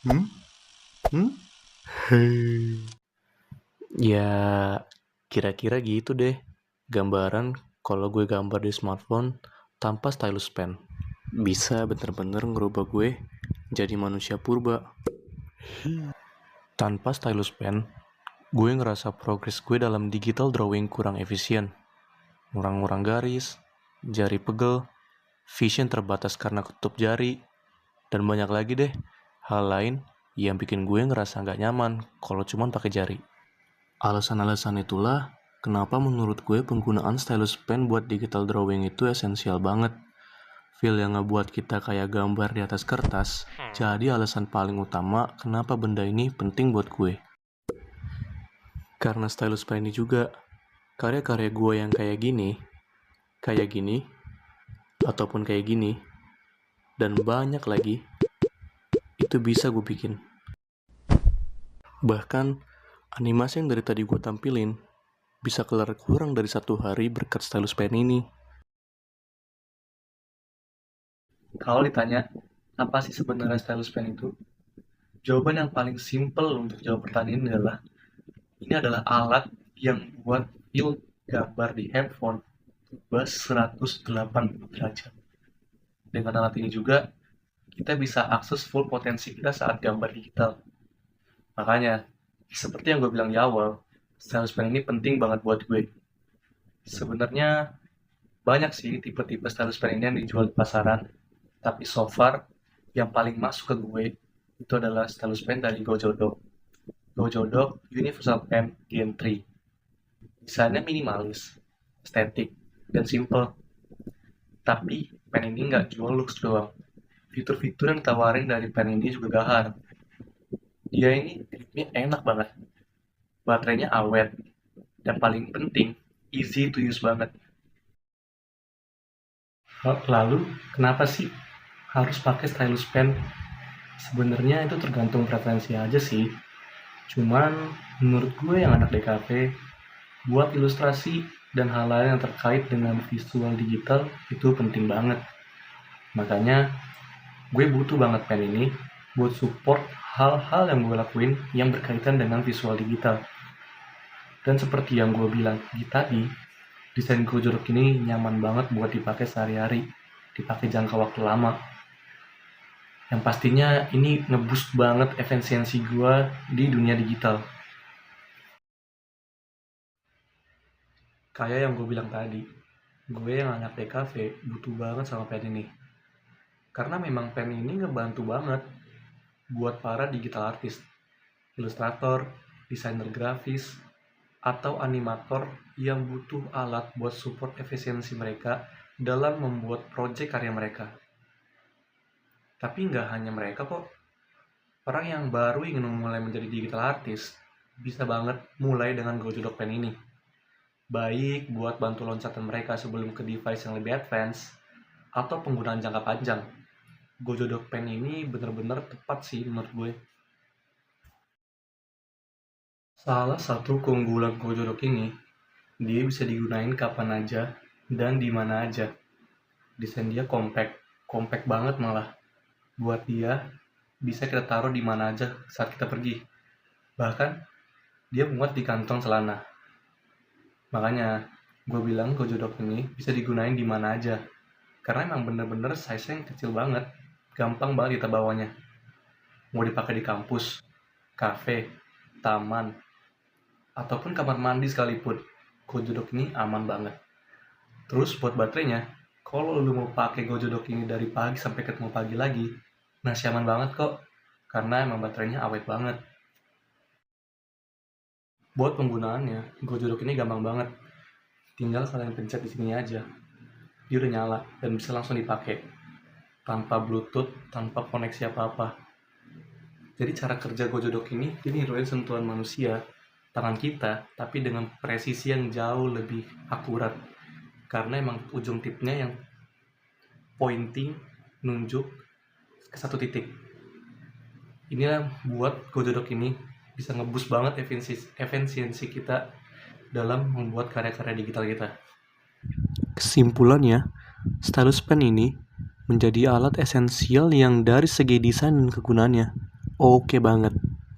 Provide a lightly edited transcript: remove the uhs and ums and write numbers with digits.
Hmm? Hmm? Hei. Ya, kira-kira gitu deh. Gambaran kalau gue gambar di smartphone tanpa stylus pen. Bisa bener-bener ngerubah gue jadi manusia purba. Tanpa stylus pen, gue ngerasa progres gue dalam digital drawing kurang efisien. Ngurang-ngurang garis, jari pegel, vision terbatas karena ketutup jari, dan banyak lagi deh hal lain yang bikin gue ngerasa nggak nyaman kalau cuma pakai jari. Alasan-alasan itulah kenapa menurut gue penggunaan stylus pen buat digital drawing itu esensial banget. Feel yang ngebuat kita kayak gambar di atas kertas, jadi alasan paling utama kenapa benda ini penting buat gue. Karena stylus pen ini juga, karya-karya gue yang kayak gini, ataupun kayak gini, dan banyak lagi, itu bisa gue bikin. Bahkan, animasi yang dari tadi gue tampilin, bisa kelar kurang dari 1 hari berkat stylus pen ini. Kalau ditanya, apa sih sebenarnya stylus pen itu? Jawaban yang paling simple untuk jawab pertanyaan ini adalah alat yang buat feel gambar di handphone bus 180 derajat. Dengan alat ini juga, kita bisa akses full potensi kita saat gambar digital. Makanya, seperti yang gue bilang di awal, stylus pen ini penting banget buat gue. Sebenarnya banyak sih tipe-tipe stylus pen ini yang dijual di pasaran, tapi so far yang paling masuk ke gue itu adalah stylus pen dari Gojodo. Gojodo Universal Pen Gen 3. Desainnya minimalis, estetik, dan simple. Tapi pen ini nggak jual looks doang. Fitur-fitur yang ditawarin dari pen ini juga gahar. Dia ini gripnya enak banget, baterainya awet, dan paling penting, easy to use banget. Lalu, kenapa sih harus pakai stylus pen? Sebenarnya itu tergantung preferensi aja sih. Cuman menurut gue yang anak DKV, buat ilustrasi dan hal lain yang terkait dengan visual digital itu penting banget. Makanya gue butuh banget pen ini buat support hal-hal yang gue lakuin yang berkaitan dengan visual digital. Dan seperti yang gue bilang tadi, desain Gojorok ini nyaman banget buat dipakai sehari-hari, dipakai jangka waktu lama. Yang pastinya ini ngeboost banget efisiensi gue di dunia digital. Kayak yang gue bilang tadi, gue yang anak TKV butuh banget sama pen ini. Karena memang pen ini ngebantu banget buat para digital artist, ilustrator, desainer grafis, atau animator yang butuh alat buat support efisiensi mereka dalam membuat project karya mereka. Tapi nggak hanya mereka kok, orang yang baru ingin memulai menjadi digital artist bisa banget mulai dengan Gojodok Pen ini. Baik buat bantu loncatan mereka sebelum ke device yang lebih advance, atau penggunaan jangka panjang. Gojodok Pen ini bener-bener tepat sih menurut gue. Salah satu keunggulan Gojodok ini, dia bisa digunain kapan aja dan di mana aja. Desain dia compact, compact banget malah. Buat dia, bisa kita taruh di mana aja saat kita pergi. Bahkan, dia muat di kantong celana. Makanya, gue bilang Gojodok ini bisa digunain di mana aja. Karena emang bener-bener size-nya yang kecil banget. Gampang banget kita bawanya. Mau dipakai di kampus, kafe, taman, ataupun kamar mandi sekalipun. Gojodok ini aman banget. Terus buat baterainya, kalau lu mau pakai Gojodok ini dari pagi sampai ketemu pagi lagi, masih aman banget kok. Karena emang baterainya awet banget. Buat penggunaannya, Gojodok ini gampang banget. Tinggal kalian pencet di sini aja. Dia udah nyala dan bisa langsung dipakai. Tanpa Bluetooth, tanpa koneksi apa-apa. Jadi cara kerja Gojodok ini, dia niruin sentuhan manusia, tangan kita, tapi dengan presisi yang jauh lebih akurat. Karena emang ujung tipnya yang pointing, nunjuk ke satu titik. Inilah buat Gojodok ini bisa ngeboost banget efisiensi kita dalam membuat karya-karya digital kita. Kesimpulannya, stylus pen ini menjadi alat esensial yang dari segi desain dan kegunaannya Oke banget.